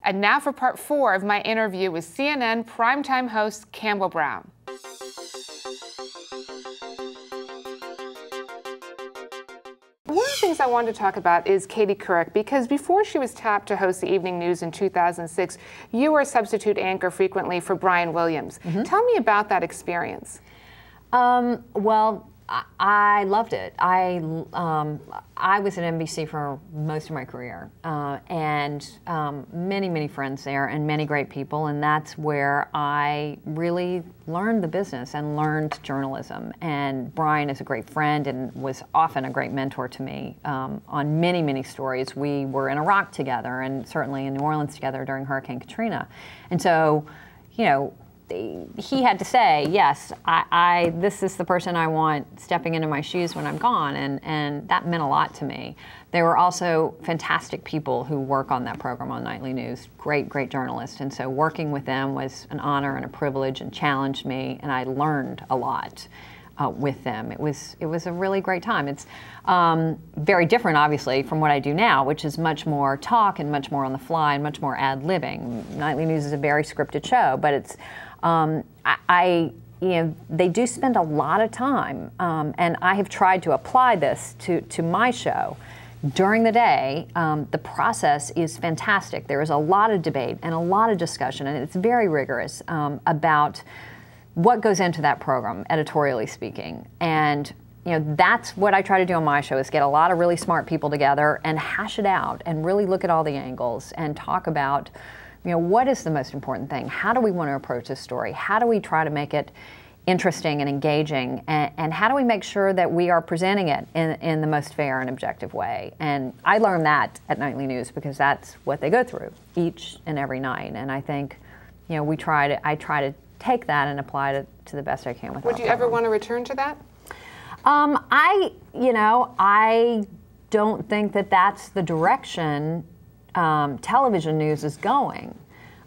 And now for part 4 of my interview with CNN primetime host Campbell Brown. One of the things I wanted to talk about is Katie Couric, because before she was tapped to host the evening news in 2006, you were a substitute anchor frequently for Brian Williams. Tell me about that experience. Well, I loved it. I was at NBC for most of my career, and many friends there and many great people, and that's where I really learned the business and learned journalism. And Brian is a great friend and was often a great mentor to me on many stories. We were in Iraq together and certainly in New Orleans together during Hurricane Katrina. And so, you know, he had to say, yes, this is the person I want stepping into my shoes when I'm gone, and that meant a lot to me. There were also fantastic people who work on that program on Nightly News, great journalists, and so working with them was an honor and a privilege and challenged me, and I learned a lot with them. It was a really great time. It's very different, obviously, from what I do now, which is much more talk and much more on the fly and much more ad-libbing. Nightly News is a very scripted show, but it's you know, they do spend a lot of time, and I have tried to apply this to my show. During the day, the process is fantastic. There is a lot of debate and a lot of discussion, and it's very rigorous about what goes into that program, editorially speaking. And you know, that's what I try to do on my show, is get a lot of really smart people together and hash it out and really look at all the angles and talk about, you know, what is the most important thing? How do we want to approach this story? How do we try to make it interesting and engaging? And how do we make sure that we are presenting it in the most fair and objective way? And I learned that at Nightly News because that's what they go through each and every night. And I think, you know, I try to take that and apply it to the best I can with it. Would you ever want to return to that? I don't think that that's the direction television news is going.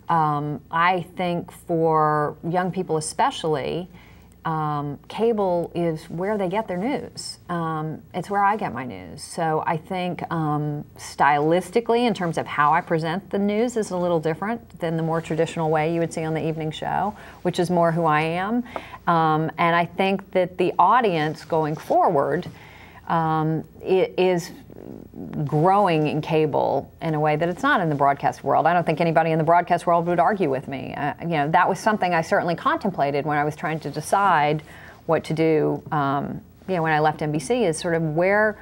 I think for young people especially, cable is where they get their news. It's where I get my news. So I think stylistically, in terms of how I present the news, is a little different than the more traditional way you would see on the evening show, which is more who I am. And I think that the audience going forward is growing in cable in a way that it's not in the broadcast world. I don't think anybody in the broadcast world would argue with me. You know, that was something I certainly contemplated when I was trying to decide what to do. You know, when I left NBC, is sort of where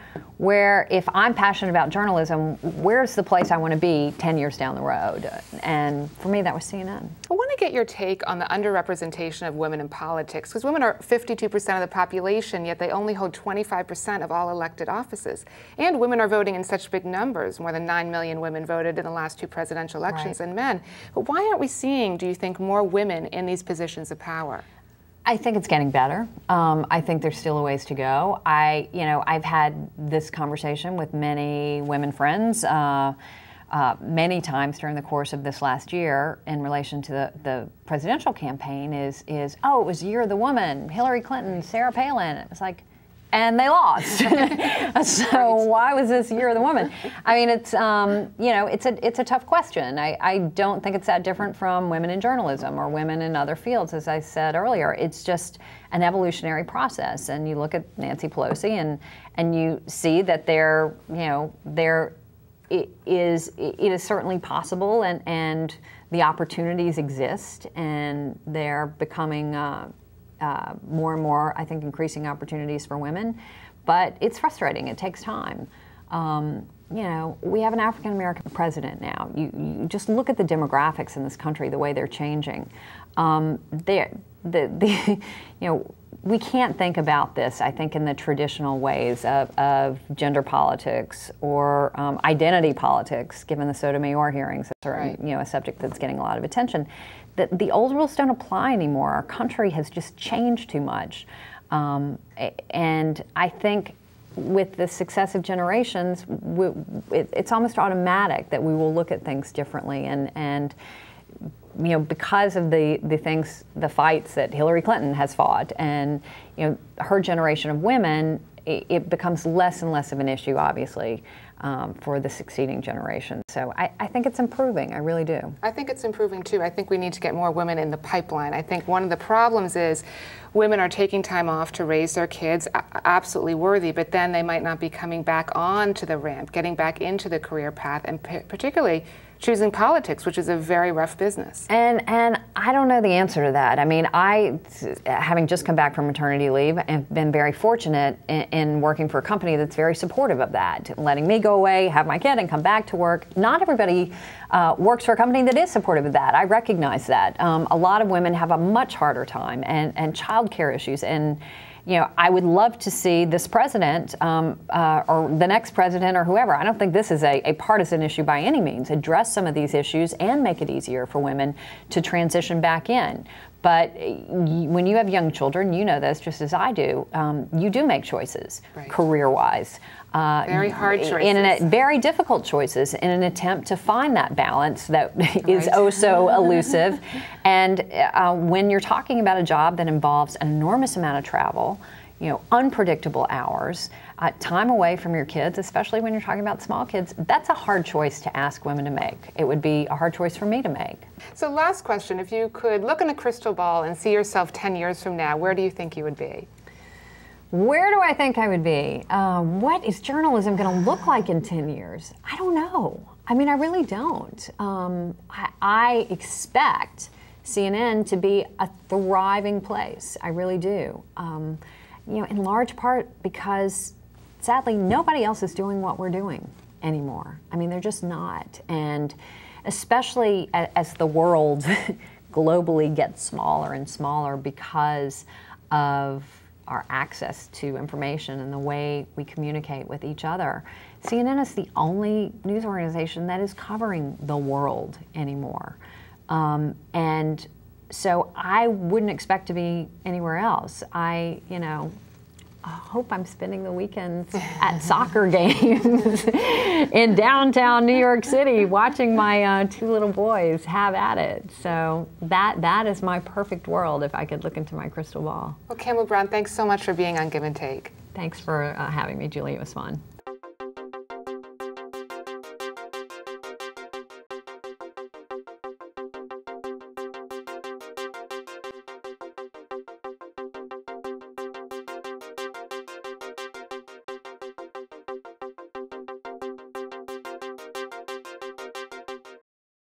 if I'm passionate about journalism, where's the place I want to be 10 years down the road? And for me, that was CNN. I want to get your take on the underrepresentation of women in politics, because women are 52% of the population, yet they only hold 25% of all elected offices. And women are voting in such big numbers. More than 9 million women voted in the last 2 presidential elections than men. But why aren't we seeing, do you think, more women in these positions of power? I think it's getting better. I think there's still a ways to go. I've had this conversation with many women friends many times during the course of this last year in relation to the presidential campaign oh, it was Year of the Woman, Hillary Clinton, Sarah Palin. It was like, and they lost. So why was this Year of the Woman? I mean, it's you know, it's a tough question. I don't think it's that different from women in journalism or women in other fields. As I said earlier, it's just an evolutionary process. And you look at Nancy Pelosi and you see that it is certainly possible, and the opportunities exist, and they're becoming more and more, I think, increasing opportunities for women. But it's frustrating. It takes time. You know, we have an African-American president now. You just look at the demographics in this country, the way they're changing. You know, we can't think about this, I think, in the traditional ways of gender politics or identity politics, given the Sotomayor hearings. That's you know, a subject that's getting a lot of attention. The old rules don't apply anymore. Our country has just changed too much. And I think with the successive generations, it's almost automatic that we will look at things differently. And you know, because of the fights that Hillary Clinton has fought, and you know, her generation of women, it becomes less and less of an issue, obviously, for the succeeding generation. So I think it's improving. I really do. I think it's improving too. I think we need to get more women in the pipeline. I think one of the problems is women are taking time off to raise their kids, absolutely worthy, but then they might not be coming back onto the ramp, getting back into the career path, and particularly choosing politics, which is a very rough business. And I don't know the answer to that. I mean, having just come back from maternity leave, have been very fortunate in working for a company that's very supportive of that, letting me go away, have my kid, and come back to work. Not everybody works for a company that is supportive of that. I recognize that. A lot of women have a much harder time, and childcare issues. And you know, I would love to see this president or the next president or whoever, I don't think this is a partisan issue by any means, address some of these issues and make it easier for women to transition back in. But when you have young children, you know this just as I do, you do make choices, right, career-wise. Very hard choices. Very difficult choices in an attempt to find that balance that is oh so elusive. And when you're talking about a job that involves an enormous amount of travel, you know, unpredictable hours, time away from your kids, especially when you're talking about small kids, that's a hard choice to ask women to make. It would be a hard choice for me to make. So last question, if you could look in a crystal ball and see yourself 10 years from now, where do you think you would be? Where do I think I would be? What is journalism going to look like in 10 years? I don't know. I mean, I really don't. I expect CNN to be a thriving place. I really do. You know, in large part because, sadly, nobody else is doing what we're doing anymore. I mean, they're just not. And especially as the world globally gets smaller and smaller because of our access to information and the way we communicate with each other. CNN is the only news organization that is covering the world anymore. And so I wouldn't expect to be anywhere else. I hope I'm spending the weekends at soccer games in downtown New York City watching my two little boys have at it. So that is my perfect world if I could look into my crystal ball. Well, Campbell Brown, thanks so much for being on Give and Take. Thanks for having me, Julie. It was fun.